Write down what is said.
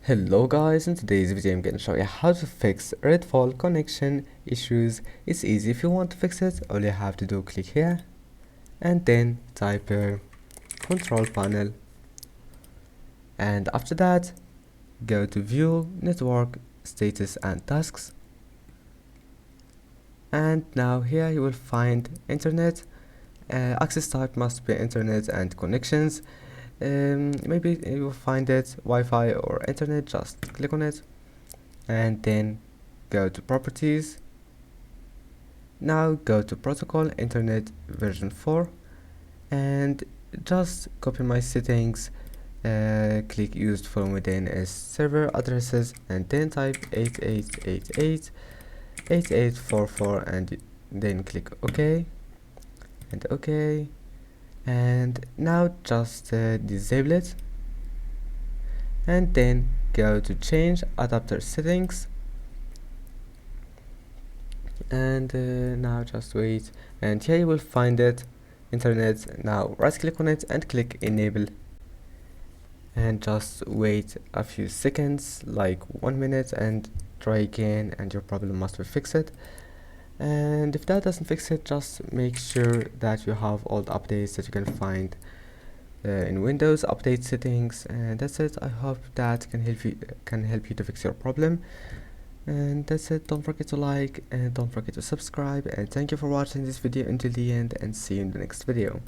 Hello guys, in today's video I'm going to show you how to fix Redfall connection issues. It's easy. If you want to fix it, all you have to do, click here and then type here control panel, and after that go to view network status and tasks, and now here you will find internet. Access type must be internet and connections. Maybe you will find it Wi-Fi or internet. Just click on it and then go to properties. Now go to protocol internet version 4 and just copy my settings. Click used from within as server addresses and then type 88888844 and then click OK and OK, and now just disable it and then go to change adapter settings, and now just wait, and here you will find it internet. Now right click on it and click enable and just wait a few seconds, like 1 minute, and try again and your problem must be fixed. And if that doesn't fix it, just make sure that you have all the updates that you can find in Windows update settings, and that's it. I hope that can help you to fix your problem, and that's it. Don't forget to like and don't forget to subscribe, and thank you for watching this video until the end, and see you in the next video.